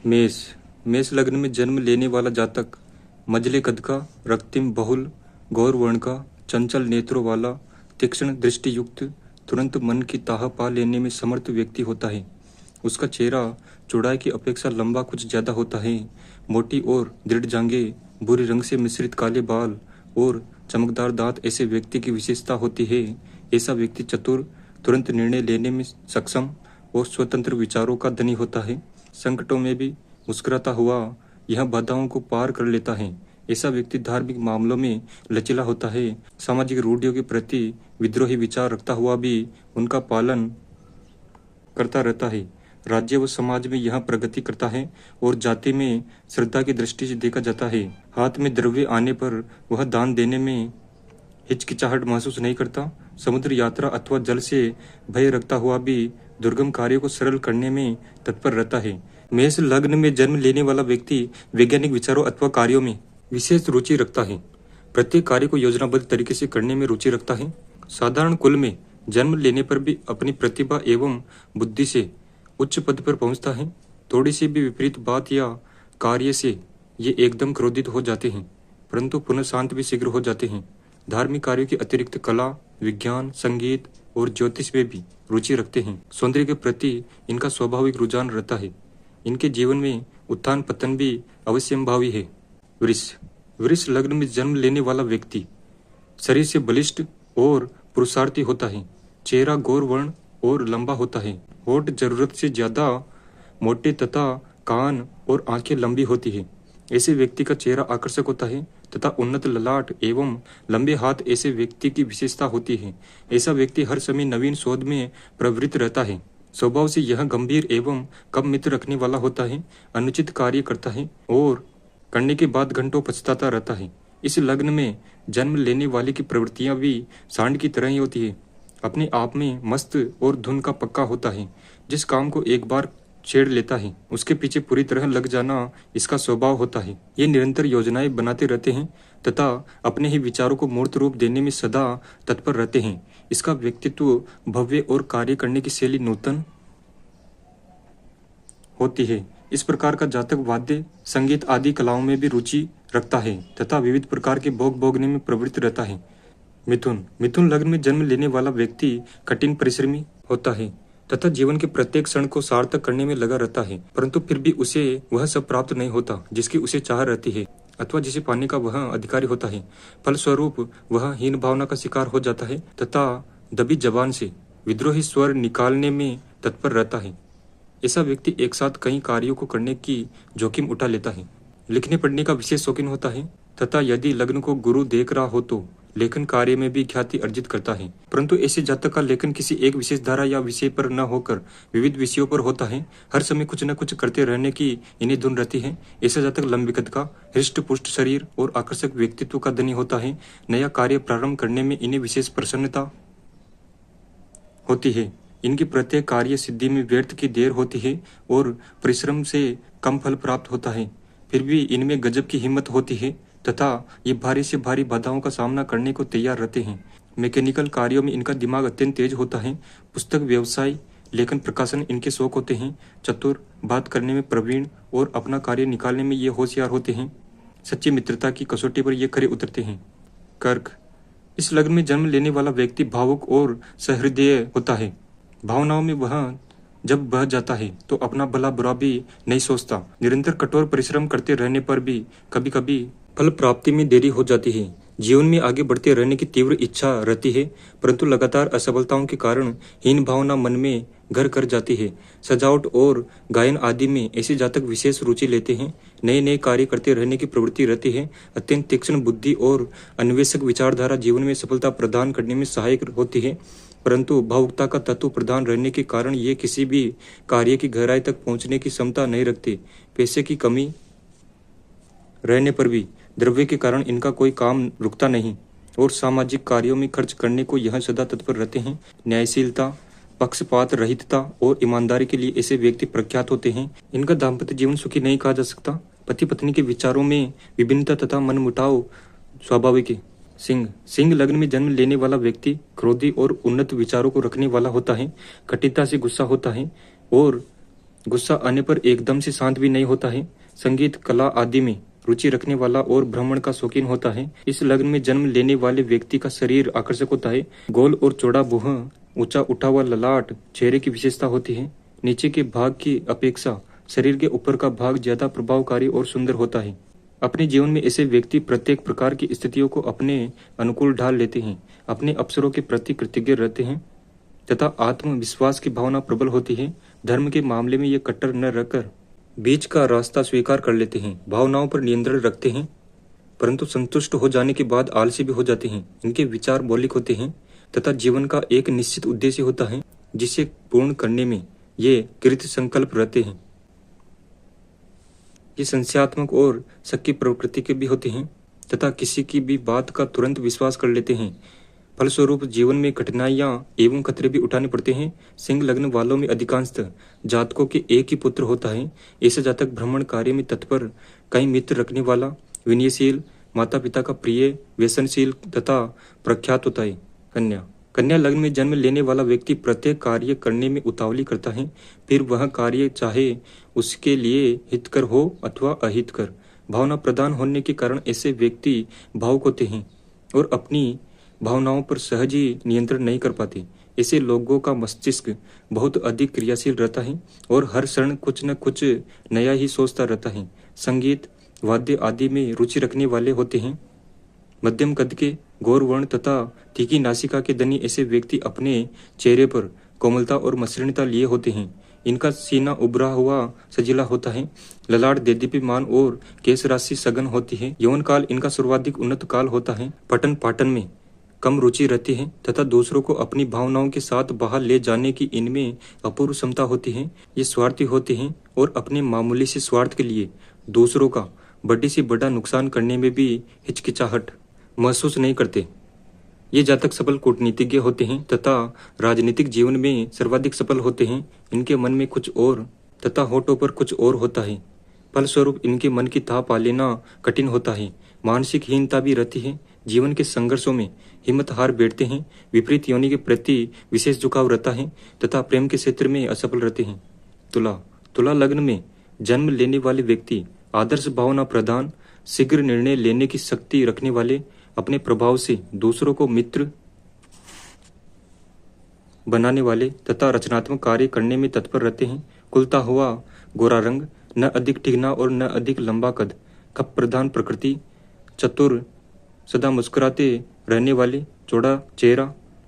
मेष मेष लग्न में जन्म लेने वाला जातक मझले कद का, रक्तिम बहुल गौर वर्ण का, चंचल नेत्रों वाला, तीक्ष्ण दृष्टि युक्त, तुरंत मन की ताह पा लेने में समर्थ व्यक्ति होता है। उसका चेहरा चौड़ाई की अपेक्षा लंबा कुछ ज्यादा होता है। मोटी और दृढ़ जांघें, भूरे रंग से मिश्रित काले बाल और चमकदार दांत ऐसे व्यक्ति की विशेषता होती है। ऐसा व्यक्ति चतुर, तुरंत निर्णय लेने में सक्षम और स्वतंत्र विचारों का धनी होता है। संकटों में भी मुस्कुराता हुआ यह बाधाओं को पार कर लेता है। ऐसा व्यक्ति धार्मिक मामलों में लचीला होता है। सामाजिक रूढ़ियों के प्रति विद्रोही विचार रखता हुआ भी उनका पालन करता रहता है। राज्य व समाज में यह प्रगति करता है और जाति में श्रद्धा की दृष्टि से देखा जाता है। हाथ में द्रव्य आने पर वह दान देने में हिचकिचाहट महसूस नहीं करता। समुद्र यात्रा अथवा जल से भय रखता हुआ भी दुर्गम कार्यों को सरल करने में तत्पर रहता है। मेष लग्न में जन्म लेने वाला व्यक्ति वैज्ञानिक विचारों अथवा कार्यों में विशेष रुचि रखता है। प्रत्येक कार्य को योजनाबद्ध तरीके से करने में रुचि रखता है। साधारण कुल में जन्म लेने पर भी अपनी प्रतिभा एवं बुद्धि से उच्च पद पर पहुंचता है। थोड़ी सी भी विपरीत बात या कार्य से ये एकदम क्रोधित हो जाते हैं, परंतु पुनः शांत भी शीघ्र हो जाते हैं। धार्मिक कार्यों के अतिरिक्त कला, विज्ञान, संगीत और ज्योतिष में भी रुचि रखते हैं। सौंदर्य के प्रति इनका स्वाभाविक रुझान रहता है। इनके जीवन में उत्थान पतन भी अवश्यंभावी है। वृष लग्न में जन्म लेने वाला व्यक्ति शरीर से बलिष्ठ और पुरुषार्थी होता है। चेहरा गौर वर्ण और लंबा होता है। होठ जरूरत से ज्यादा मोटे तथा कान और आंखें लंबी होती है। ऐसे व्यक्ति का चेहरा आकर्षक होता है तथा उन्नत ललाट एवं लंबे हाथ ऐसे व्यक्ति की विशेषता होती है। ऐसा व्यक्ति हर समय नवीन शोध में प्रवृत्त रहता है। स्वभाव से यह गंभीर एवं कम मित्र रखने वाला होता है। अनुचित कार्य करता है और करने के बाद घंटों पछताता रहता है। इस लग्न में जन्म लेने वाले की प्रवृत्तियां भी सांड की तरह ही होती है। अपने आप में मस्त और धुन का पक्का होता है। जिस काम को एक बार छेड़ लेता है उसके पीछे पूरी तरह लग जाना इसका स्वभाव होता है। ये निरंतर योजनाएं बनाते रहते हैं तथा अपने ही विचारों को मूर्त रूप देने में सदा तत्पर रहते हैं। इसका व्यक्तित्व भव्य और कार्य करने की शैली नूतन होती है। इस प्रकार का जातक वाद्य, संगीत आदि कलाओं में भी रुचि रखता है तथा विविध प्रकार के भोग भोगने में प्रवृत्त रहता है। मिथुन लग्न में जन्म लेने वाला व्यक्ति कठिन परिश्रमी होता है तथा जीवन के प्रत्येक क्षण को सार्थक करने में लगा रहता है, परंतु फिर भी उसे वह सब प्राप्त नहीं होता जिसकी उसे चाह रहती है अथवा जिसे पाने का वह अधिकारी होता है। फलस्वरूप वह हीन भावना का शिकार हो जाता है तथा दबी जबान से विद्रोही स्वर निकालने में तत्पर रहता है। ऐसा व्यक्ति एक साथ कई कार्यों को करने की जोखिम उठा लेता है। लिखने पढ़ने का विशेष शौकीन होता है तथा यदि लग्न को गुरु देख रहा हो तो लेखन कार्य में भी ख्याति अर्जित करता है। परंतु ऐसे जातक का लेखन किसी एक विशेष धारा या विषय पर न होकर विविध विषयों पर होता है। हर समय कुछ न कुछ करते रहने की इन्हें धुन रहती है। ऐसा जातक लंबी कद का, हृष्ट पुष्ट शरीर और आकर्षक व्यक्तित्व का धनी होता है। नया कार्य प्रारंभ करने में इन्हें विशेष प्रसन्नता होती है। इनकी प्रत्येक कार्य सिद्धि में व्यर्थ की देर होती है और परिश्रम से कम फल प्राप्त होता है। फिर भी इनमें गजब की हिम्मत होती है तथा ये भारी से भारी बाधाओं का सामना करने को तैयार रहते हैं। मैकेनिकल कार्यों में इनका दिमाग अत्यंत तेज होता है। पुस्तक व्यवसाय, लेखन, प्रकाशन इनके शौक होते हैं। चतुर, बात करने में प्रवीण और अपना कार्य निकालने में ये होशियार होते हैं। सच्ची मित्रता की कसौटी पर ये खरे उतरते हैं। कर्क इस लग्न में जन्म लेने वाला व्यक्ति भावुक और सहृदय होता है। भावनाओं में वह जब बह जाता है तो अपना भला बुरा भी नहीं सोचता। निरंतर कठोर परिश्रम करते रहने पर भी कभी कभी फल प्राप्ति में देरी हो जाती है। जीवन में आगे बढ़ते रहने की तीव्र इच्छा रहती है, परंतु लगातार असफलताओं के कारण हीन भावना मन में घर कर जाती है। सजावट और गायन आदि में ऐसे जातक विशेष रुचि लेते हैं। नए नए कार्य करते रहने की प्रवृत्ति रहती है। अत्यंत तीक्ष्ण बुद्धि और अन्वेषक विचारधारा जीवन में सफलता प्रदान करने में सहायक होती है, परंतु भावुकता का तत्व प्रधान रहने के कारण ये किसी भी कार्य की गहराई तक पहुंचने की क्षमता नहीं रखते। पैसे की कमी रहने पर भी द्रव्य के कारण इनका कोई काम रुकता नहीं और सामाजिक कार्यों में खर्च करने को यह सदा तत्पर रहते हैं। न्यायशीलता, पक्षपात रहितता और ईमानदारी के लिए ऐसे व्यक्ति प्रख्यात होते हैं। इनका दाम्पत्य जीवन सुखी नहीं कहा जा सकता। पति पत्नी के विचारों में विभिन्नता तथा मनमुटाव स्वाभाविक है। सिंह लग्न में जन्म लेने वाला व्यक्ति क्रोधी और उन्नत विचारों को रखने वाला होता है। कठिनता से गुस्सा होता है और गुस्सा आने पर एकदम से शांत भी नहीं होता है। संगीत, कला आदि में रुचि रखने वाला और भ्रमण का शौकीन होता है। इस लग्न में जन्म लेने वाले व्यक्ति का शरीर आकर्षक होता है। गोल और चौड़ा मुंह, ऊंचा उठा हुआ ललाट चेहरे की विशेषता होती है। नीचे के भाग की अपेक्षा शरीर के ऊपर का भाग ज्यादा प्रभावकारी और सुंदर होता है। अपने जीवन में ऐसे व्यक्ति प्रत्येक प्रकार की स्थितियों को अपने अनुकूल ढाल लेते हैं, अपने अवसरों के प्रति कृतज्ञ रहते हैं तथा आत्मविश्वास की भावना प्रबल होती है। धर्म के मामले में ये कट्टर न रहकर बीच का रास्ता स्वीकार कर लेते हैं, भावनाओं पर नियंत्रण रखते हैं, परंतु संतुष्ट हो जाने के बाद आलसी भी हो जाते हैं। इनके विचार मौलिक होते हैं तथा जीवन का एक निश्चित उद्देश्य होता है जिसे पूर्ण करने में ये कृत संकल्प रहते हैं। ये संशयात्मक और शक प्रवृत्ति के भी होते हैं तथा किसी की भी बात का तुरंत विश्वास कर लेते हैं। फलस्वरूप जीवन में कठिनाइयां एवं खतरे भी उठाने पड़ते हैं। सिंह लग्न वालों में अधिकांशतः जातकों के एक ही पुत्र होता है। ऐसा जातक भ्रमण कार्य में तत्पर, कई मित्र रखने वाला, विनयशील, माता पिता का प्रिय, व्यसनशील तथा प्रख्यात होता है। कन्या लग्न में जन्म लेने वाला व्यक्ति प्रत्येक कार्य करने में उतावली करता है, फिर वह कार्य चाहे उसके लिए हितकर हो अथवा अहितकर। भावना प्रधान होने के कारण ऐसे व्यक्ति भावुक होते हैं और अपनी भावनाओं पर सहज ही नियंत्रण नहीं कर पाते। ऐसे लोगों का मस्तिष्क बहुत अधिक क्रियाशील रहता है और हर क्षण कुछ न कुछ नया ही सोचता रहता है। संगीत, वाद्य आदि में रुचि रखने वाले होते हैं। मध्यम कद के, गौर वर्ण तथा तीखी नासिका के धनी ऐसे व्यक्ति अपने चेहरे पर कोमलता और मसृणता लिए होते हैं। इनका सीना उभरा हुआ सजीला होता है, ललाट देदीप्यमान और केश राशि सघन होती है। यौवन काल इनका सर्वाधिक उन्नत काल होता है। पठन पाठन में कम रुचि रहती है तथा दूसरों को अपनी भावनाओं के साथ बाहर ले जाने की इनमें अपूर्व क्षमता होती है। ये स्वार्थी होते हैं और अपने मामूली से स्वार्थ के लिए दूसरों का बड़ी से बड़ा नुकसान करने में भी हिचकिचाहट महसूस नहीं करते। ये जातक सफल कूटनीतिज्ञ होते हैं तथा राजनीतिक जीवन में सर्वाधिक सफल होते हैं। इनके मन में कुछ और तथा होठों पर कुछ और होता है। फलस्वरूप इनके मन की थाह पा लेना कठिन होता है। मानसिक हीनता भी रहती है। जीवन के संघर्षों में हिम्मत हार बैठते हैं। विपरीत योनि के प्रति विशेष झुकाव रहता है तथा प्रेम के क्षेत्र में असफल रहते हैं। तुला लग्न में जन्म लेने वाले व्यक्ति आदर्श भावना प्रधान, शीघ्र निर्णय लेने की शक्ति रखने वाले, अपने प्रभाव से दूसरों को मित्र बनाने वाले तथा रचनात्मक कार्य करने में तत्पर रहते हैं। खुलता हुआ गोरा रंग, न अधिक ठिगना और न अधिक लंबा कद, कप प्रधान प्रकृति, चतुर, सदा मुस्कुराते रहने वाले, चौड़ा चेहरा,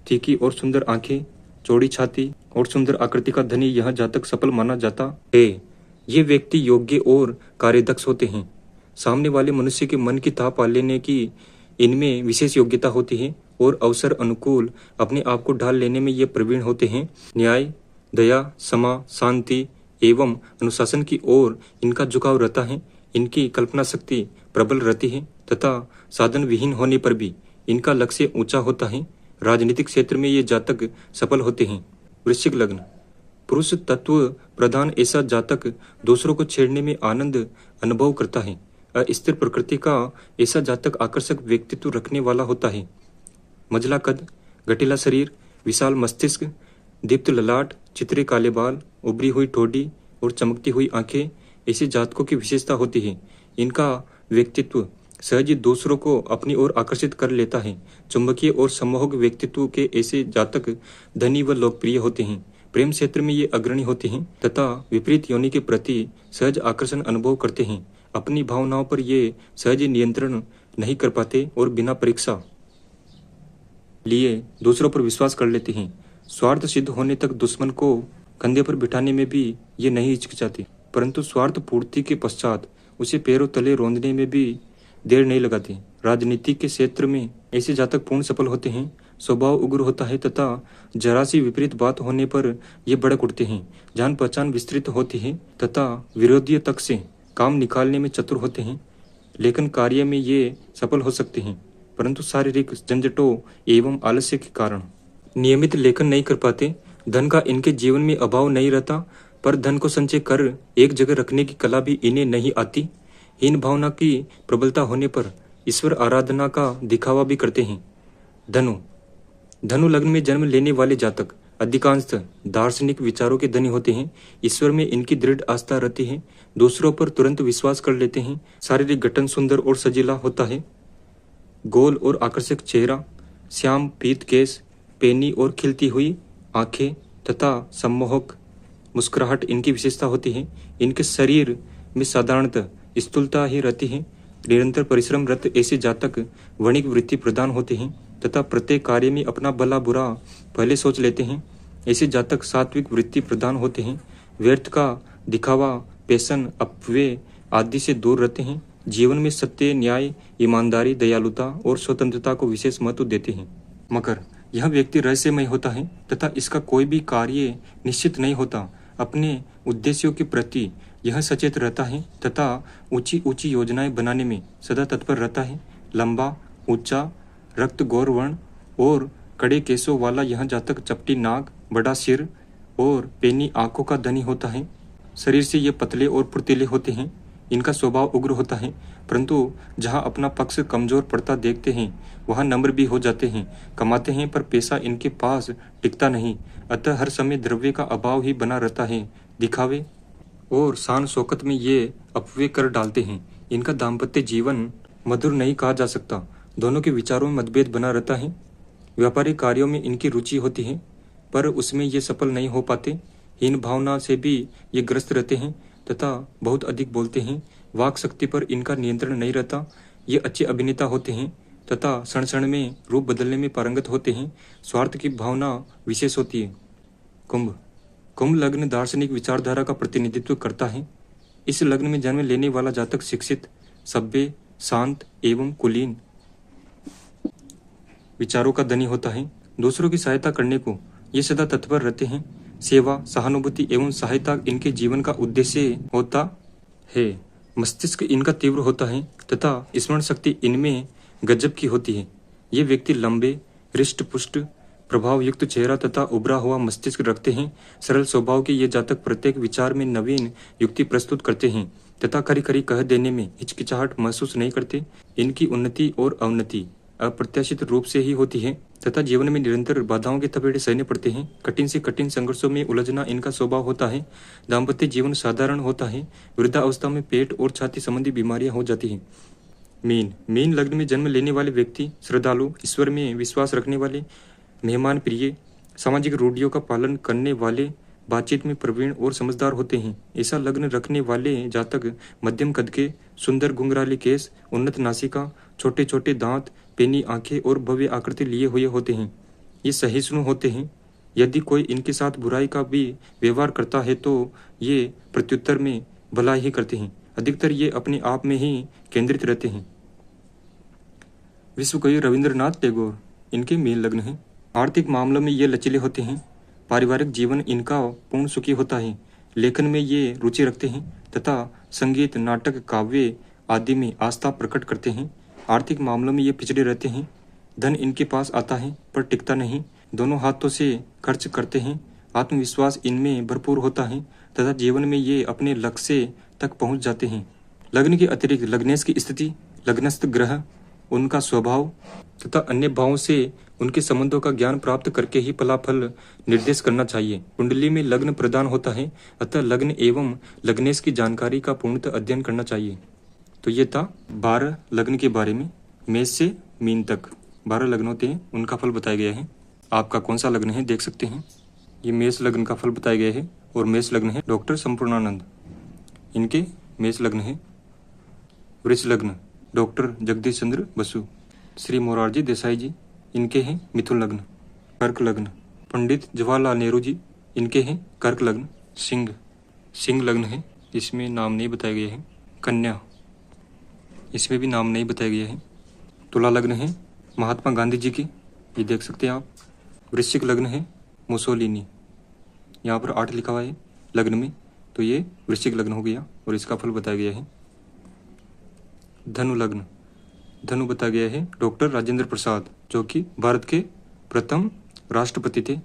तीखी और सुंदर आंखें, चौड़ी छाती और सुंदर आकृति का धनी यह जातक सफल माना जाता है। ये व्यक्ति योग्य और कार्यदक्ष होते हैं। सामने वाले मनुष्य के मन की थाह पा लेने की इनमें विशेष योग्यता होती है और अवसर अनुकूल अपने आप को ढाल लेने में ये प्रवीण होते हैं। न्याय, दया, क्षमा, शांति एवं अनुशासन की ओर इनका झुकाव रहता है। इनकी कल्पना शक्ति प्रबल रहती है तथा साधन विहीन होने पर भी इनका लक्ष्य ऊंचा होता है। राजनीतिक क्षेत्र में ये जातक सफल होते हैं। वृश्चिक लग्न, पुरुष तत्व प्रधान ऐसा जातक दूसरों को छेड़ने में आनंद अनुभव करता है। अस्थिर प्रकृति का ऐसा जातक आकर्षक व्यक्तित्व रखने वाला होता है। मझला कद, गठीला शरीर, विशाल मस्तिष्क, दीप्त ललाट, चित्रे काले बाल, उभरी हुई ठोड़ी और चमकती हुई आंखें ऐसे जातकों की विशेषता होती है। इनका व्यक्तित्व सहज ही दूसरों को अपनी ओर आकर्षित कर लेता है। चुंबकीय और सम्मोहक व्यक्तित्व के ऐसे जातक धनी व लोकप्रिय होते हैं। प्रेम क्षेत्र में ये अग्रणी होते हैं तथा विपरीत योनि के प्रति सहज आकर्षण अनुभव करते हैं। अपनी भावनाओं पर ये सहज नियंत्रण नहीं कर पाते और बिना परीक्षा लिए दूसरों पर विश्वास कर लेते हैं। स्वार्थ सिद्ध होने तक दुश्मन को कंधे पर बिठाने में भी ये नहीं हिचकिचाते, परंतु स्वार्थ पूर्ति के पश्चात उसे पैरों तले रौंदने में भी देर नहीं लगाते। राजनीति के क्षेत्र में ऐसे जातक पूर्ण सफल होते हैं। स्वभाव उग्र होता है तथा जरा सी विपरीत बात होने पर ये भड़क उठते हैं। जान पहचान विस्तृत होती है तथा विरोधियों तक से काम निकालने में चतुर होते हैं। लेखन कार्य में ये सफल हो सकते हैं, परंतु शारीरिक झंझटों एवं आलस्य के कारण नियमित लेखन नहीं कर पाते। धन का इनके जीवन में अभाव नहीं रहता, पर धन को संचय कर एक जगह रखने की कला भी इन्हें नहीं आती। हीन भावना की प्रबलता होने पर ईश्वर आराधना का दिखावा भी करते हैं। धनु लग्न में जन्म लेने वाले जातक अधिकांशतः दार्शनिक विचारों के धनी होते हैं। ईश्वर में इनकी दृढ़ आस्था रहती है। दूसरों पर तुरंत विश्वास कर लेते हैं। शारीरिक गठन सुंदर और सजीला होता है। गोल और आकर्षक चेहरा, श्याम पीत केश, पैनी और खिलती हुई आंखें तथा सम्मोहक मुस्कुराहट इनकी विशेषता होती है। इनके शरीर में साधारणतः स्थूलता ही रहती है। निरंतर परिश्रमरत ऐसे जातक वणिक वृत्ति प्रदान होते हैं तथा प्रत्येक कार्य में अपना भला बुरा पहले सोच लेते हैं। ऐसे जातक सात्विक वृत्ति प्रदान होते हैं। व्यर्थ का दिखावा, पैसन, अपव्यय आदि से दूर रहते हैं। जीवन में सत्य, न्याय, ईमानदारी, दयालुता और स्वतंत्रता को विशेष महत्व देते हैं। मकर, यह व्यक्ति रहस्यमय होता है तथा इसका कोई भी कार्य निश्चित नहीं होता। अपने उद्देश्यों के प्रति यह सचेत रहता है तथा ऊंची ऊंची योजनाएं बनाने में सदा तत्पर रहता है। लंबा, ऊंचा, रक्त गौर वर्ण और कड़े केसों वाला यह जातक चपटी नाक, बड़ा सिर और पैनी आंखों का धनी होता है। शरीर से ये पतले और फुर्तीले होते हैं। इनका स्वभाव उग्र होता है, परंतु जहाँ अपना पक्ष कमजोर पड़ता देखते हैं वहाँ नम्र भी हो जाते हैं। कमाते हैं पर पैसा इनके पास टिकता नहीं, अतः हर समय द्रव्य का अभाव ही बना रहता है। दिखावे और शान शौकत में ये अपव्यय कर डालते हैं। इनका दाम्पत्य जीवन मधुर नहीं कहा जा सकता। दोनों के विचारों में मतभेद बना रहता है। व्यापारिक कार्यों में इनकी रुचि होती है पर उसमें ये सफल नहीं हो पाते। हीन भावना से भी ये ग्रस्त रहते हैं तथा बहुत अधिक बोलते हैं। वाक शक्ति पर इनका नियंत्रण नहीं रहता। ये अच्छे अभिनेता होते हैं तथा क्षण क्षण में रूप बदलने में पारंगत होते हैं। स्वार्थ की भावना विशेष होती है। कुंभ लग्न दार्शनिक विचारधारा का प्रतिनिधित्व करता है। इस लग्न में जन्म लेने वाला जातक शिक्षित, सभ्य, शांत एवं कुलीन विचारों का धनी होता है। दूसरों की सहायता करने को ये सदा तत्पर रहते हैं। सेवा, सहानुभूति एवं सहायता इनके जीवन का उद्देश्य होता है। मस्तिष्क इनका तीव्र होता है तथा स्मरण शक्ति इनमें गजब की होती है। ये व्यक्ति लंबे, हृष्ट पुष्ट, प्रभावयुक्त चेहरा तथा उभरा हुआ मस्तिष्क रखते हैं। सरल स्वभाव के ये जातक प्रत्येक विचार में नवीन युक्ति प्रस्तुत करते हैं तथा खरी खरी कह देने में हिचकिचाहट महसूस नहीं करते। इनकी उन्नति और अवनति अप्रत्याशित रूप से ही होती है तथा जीवन में निरंतर बाधाओं के थपेड़े सहने पड़ते हैं। कठिन से कठिन संघर्षों में उलझना इनका स्वभाव होता है। दाम्पत्य जीवन साधारण होता है। वृद्धावस्था में पेट और छाती संबंधी बीमारियां हो जाती हैं। मीन लग्न में जन्म लेने वाले व्यक्ति श्रद्धालु, ईश्वर में विश्वास रखने वाले, मेहमान प्रिय, सामाजिक रूढ़ियों का पालन करने वाले, बातचीत में प्रवीण और समझदार होते हैं। ऐसा लग्न रखने वाले जातक मध्यम कद के, सुंदर घुंघराले केस, उन्नत नासिका, छोटे छोटे दांत, पैनी आंखें और भव्य आकृति लिए हुए होते हैं। ये सहिष्णु होते हैं। यदि कोई इनके साथ बुराई का भी व्यवहार करता है तो ये प्रत्युत्तर में भलाई ही करते हैं। अधिकतर ये अपने आप में ही केंद्रित रहते हैं। विश्व कवि रविंद्रनाथ टैगोर इनके मीन लग्न हैं। आर्थिक मामलों में ये लचीले होते हैं। पारिवारिक जीवन इनका पूर्ण सुखी होता है। लेखन में ये रुचि रखते हैं तथा संगीत, नाटक, काव्य आदि में आस्था प्रकट करते हैं। आर्थिक मामलों में ये पिछड़े रहते हैं। धन इनके पास आता है पर टिकता नहीं। दोनों हाथों से खर्च करते हैं। आत्मविश्वास इनमें भरपूर होता है तथा जीवन में ये अपने लक्ष्य तक पहुंच जाते हैं। लग्न के अतिरिक्त लग्नेश की स्थिति, लग्नस्थ ग्रह, उनका स्वभाव तथा अन्य भावों से उनके संबंधों का ज्ञान प्राप्त करके ही फलाफल निर्देश करना चाहिए। कुंडली में लग्न प्रदान होता है, अतः लग्न एवं लग्नेश की जानकारी का पूर्णतः अध्ययन करना चाहिए। तो ये था 12 लग्न के बारे में। मेष से मीन तक 12 लग्न होते हैं, उनका फल बताया गया है। आपका कौन सा लग्न है देख सकते हैं। ये मेष लग्न का फल बताया गया है और मेष लग्न है डॉक्टर संपूर्णानंद, इनके मेष लग्न है। वृष लग्न डॉक्टर जगदीश चंद्र बसु। श्री मोरारजी देसाई जी, इनके हैं मिथुन लग्न। कर्क लग्न पंडित जवाहरलाल नेहरू जी, इनके हैं कर्क लग्न। सिंह लग्न है, इसमें नाम नहीं बताया गया है। कन्या, इसमें भी नाम नहीं बताया गया है। तुला लग्न है महात्मा गांधी जी की, ये देख सकते हैं आप। वृश्चिक लग्न है मुसोलिनी, यहाँ पर 8 लिखा हुआ है लग्न में, तो ये वृश्चिक लग्न हो गया और इसका फल बताया गया है। धनु लग्न, धनु बताया गया है डॉक्टर राजेंद्र प्रसाद, जो कि भारत के प्रथम राष्ट्रपति थे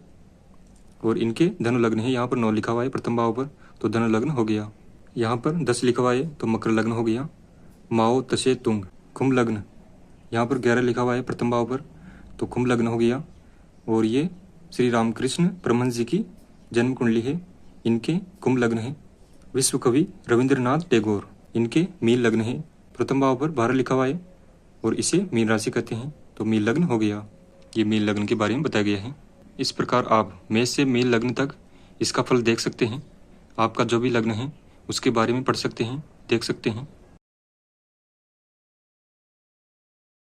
और इनके धनु लग्न है। यहाँ पर 9 लिखा हुआ है प्रथम भाव पर, तो धनु लग्न हो गया। यहाँ पर 10 लिखा हुआ है तो मकर लग्न हो गया। माओ तसे तुंग। कुंभ लग्न, यहाँ पर 11 लिखा हुआ है प्रथम भाव पर, तो कुंभ लग्न हो गया और ये श्री रामकृष्ण परमहंस जी की जन्म कुंडली है। इनके कुंभ लग्न है। विश्व कवि रविंद्रनाथ टैगोर, इनके मीन लग्न है। प्रथम भाव पर 12 लिखा हुआ है और इसे मीन राशि कहते हैं। तो मीन लग्न हो गया। ये मीन लग्न के बारे में बताया गया है। इस प्रकार आप मेष से मीन लग्न तक इसका फल देख सकते हैं। आपका जो भी लग्न है उसके बारे में पढ़ सकते हैं, देख सकते हैं।